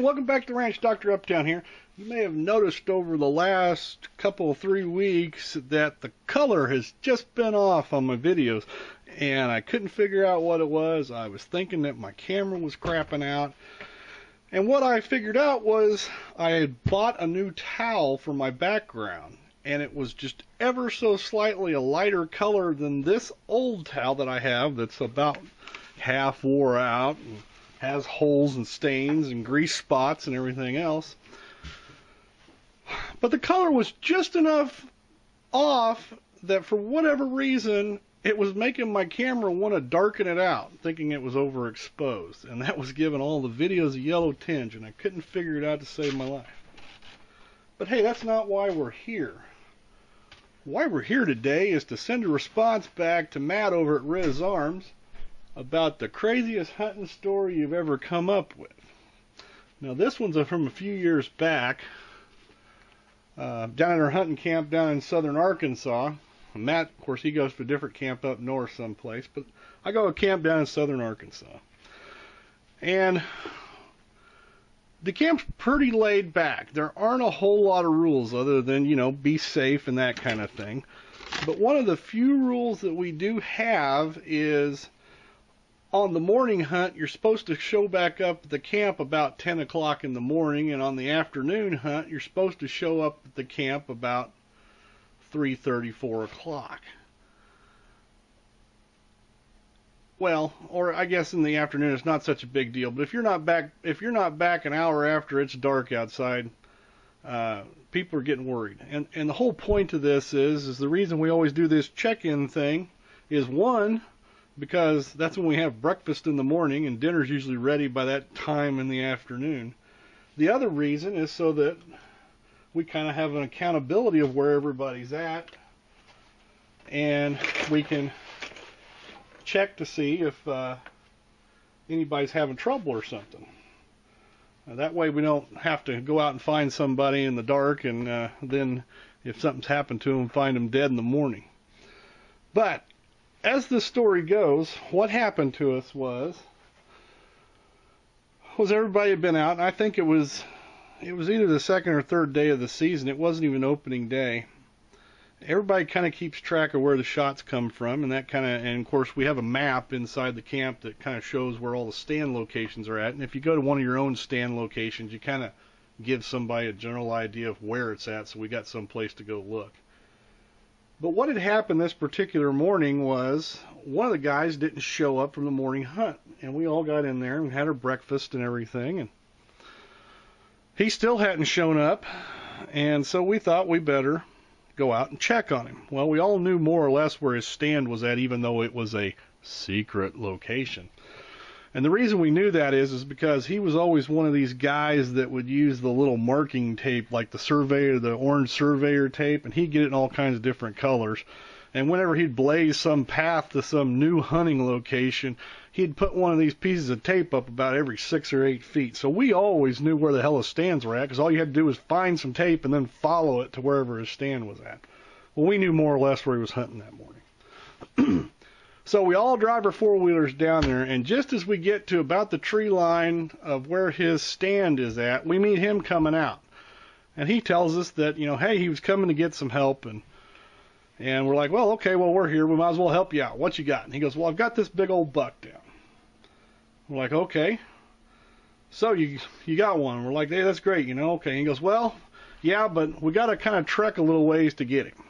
Welcome back to Ranch Dr. Uptown here. You may have noticed over the last 3 weeks that the color has just been off on my videos, and I couldn't figure out what it was. I was thinking that my camera was crapping out, and what I figured out was I had bought a new towel for my background, and it was just ever so slightly a lighter color than this old towel that I have that's about half wore out and has holes and stains and grease spots and everything else. But the color was just enough off that for whatever reason it was making my camera want to darken it out, thinking it was overexposed, and that was giving all the videos a yellow tinge, and I couldn't figure it out to save my life. But hey, that's not why we're here. Why we're here today is to send a response back to Matt over at Risarms about the craziest hunting story you've ever come up with. Now this one's from a few years back, down at our hunting camp down in southern Arkansas. Matt, of course, he goes to a different camp up north someplace, but I go to a camp down in southern Arkansas. And the camp's pretty laid back. There aren't a whole lot of rules other than, you know, be safe and that kind of thing. But one of the few rules that we do have is on the morning hunt, you're supposed to show back up at the camp about 10 o'clock in the morning, and on the afternoon hunt, you're supposed to show up at the camp about 3:30, 4 o'clock. Well, or I guess in the afternoon it's not such a big deal, but if you're not back an hour after it's dark outside, people are getting worried. And the whole point of this is the reason we always do this check-in thing is, one, because that's when we have breakfast in the morning and dinner's usually ready by that time in the afternoon. The other reason is so that we kind of have an accountability of where everybody's at, and we can check to see if anybody's having trouble or something. That way we don't have to go out and find somebody in the dark and then if something's happened to them, find them dead in the morning. But as the story goes, what happened to us was everybody had been out, and I think it was either the second or third day of the season. It wasn't even opening day. Everybody kind of keeps track of where the shots come from, and of course we have a map inside the camp that kind of shows where all the stand locations are at. And if you go to one of your own stand locations, you kind of give somebody a general idea of where it's at, so we got some place to go look. But what had happened this particular morning was one of the guys didn't show up from the morning hunt, and we all got in there and had our breakfast and everything, and he still hadn't shown up, and so we thought we better go out and check on him. Well, we all knew more or less where his stand was at, even though it was a secret location. And the reason we knew that is because he was always one of these guys that would use the little marking tape, like the orange surveyor tape, and he'd get it in all kinds of different colors. And whenever he'd blaze some path to some new hunting location, he'd put one of these pieces of tape up about every 6 or 8 feet. So we always knew where the hell his stands were at, because all you had to do was find some tape and then follow it to wherever his stand was at. Well, we knew more or less where he was hunting that morning. So we all drive our four-wheelers down there, and just as we get to about the tree line of where his stand is at, we meet him coming out. And he tells us that, you know, hey, he was coming to get some help, and we're like, well, okay, well, we're here. We might as well help you out. What you got? And he goes, well, I've got this big old buck down. We're like, okay. So you got one. We're like, hey, that's great, you know, okay. And he goes, well, yeah, but we got to kind of trek a little ways to get him.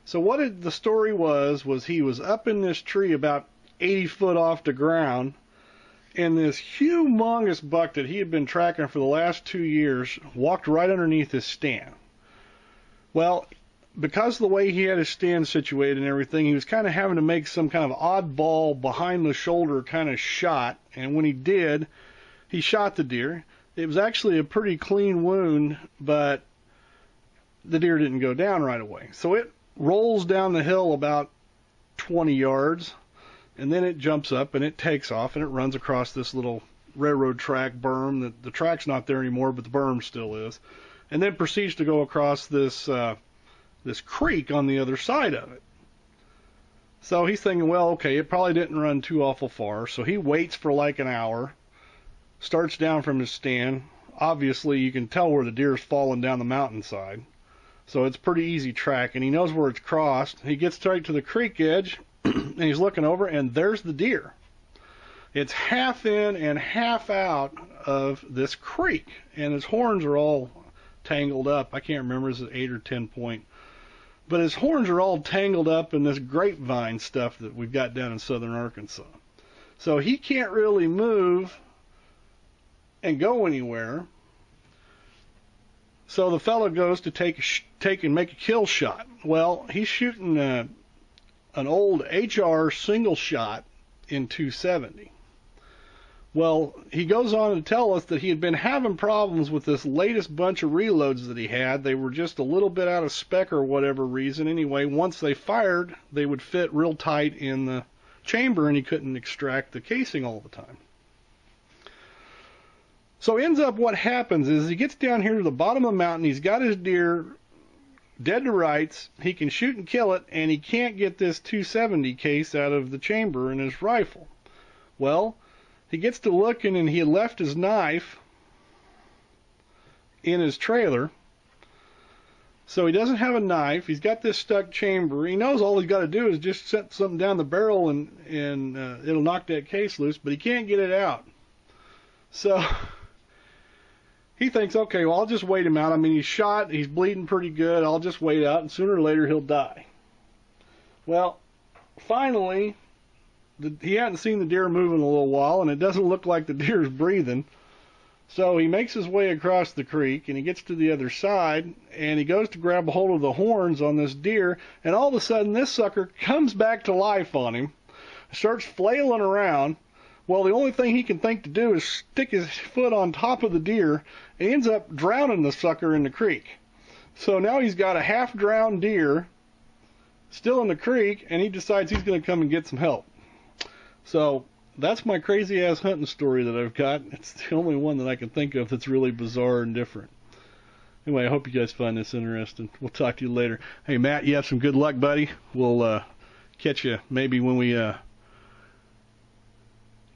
So what the story was he was up in this tree about 80 foot off the ground, and this humongous buck that he had been tracking for the last 2 years walked right underneath his stand. Well, because of the way he had his stand situated and everything, he was kind of having to make some kind of oddball behind the shoulder kind of shot, and when he did, he shot the deer. It was actually a pretty clean wound, but the deer didn't go down right away. So it rolls down the hill about 20 yards, and then it jumps up and it takes off and it runs across this little railroad track berm. The track's not there anymore, but the berm still is. And then proceeds to go across this creek on the other side of it. So he's thinking, well, okay, it probably didn't run too awful far. So he waits for like an hour, starts down from his stand. Obviously, you can tell where the deer's fallen down the mountainside. So it's pretty easy track, and he knows where it's crossed. He gets straight to the creek edge, and he's looking over, and there's the deer. It's half in and half out of this creek, and his horns are all tangled up. I can't remember, is it 8 or 10 point? But his horns are all tangled up in this grapevine stuff that we've got down in southern Arkansas. So he can't really move and go anywhere. So the fellow goes to take and make a kill shot. Well, he's shooting an old HR single shot in 270. Well, he goes on to tell us that he had been having problems with this latest bunch of reloads that he had. They were just a little bit out of spec or whatever reason. Anyway, once they fired, they would fit real tight in the chamber, and he couldn't extract the casing all the time. So ends up what happens is he gets down here to the bottom of the mountain. He's got his deer dead to rights. He can shoot and kill it, and he can't get this 270 case out of the chamber in his rifle. Well, he gets to looking, and he had left his knife in his trailer. So he doesn't have a knife. He's got this stuck chamber. He knows all he's got to do is just set something down the barrel, and it'll knock that case loose, but he can't get it out. So he thinks, okay, well, I'll just wait him out. I mean, he's shot, he's bleeding pretty good. I'll just wait out, and sooner or later he'll die. Well, finally, he hadn't seen the deer move in a little while, and it doesn't look like the deer's breathing. So he makes his way across the creek, and he gets to the other side, and he goes to grab a hold of the horns on this deer, and all of a sudden this sucker comes back to life on him, starts flailing around. Well, the only thing he can think to do is stick his foot on top of the deer, and he ends up drowning the sucker in the creek. So now he's got a half-drowned deer still in the creek, and he decides he's going to come and get some help. So that's my crazy-ass hunting story that I've got. It's the only one that I can think of that's really bizarre and different. Anyway, I hope you guys find this interesting. We'll talk to you later. Hey, Matt, you have some good luck, buddy. We'll catch you maybe when we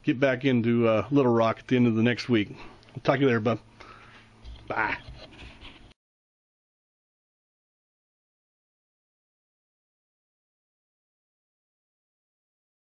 get back into Little Rock at the end of the next week. We'll talk to you later, bud. Bye.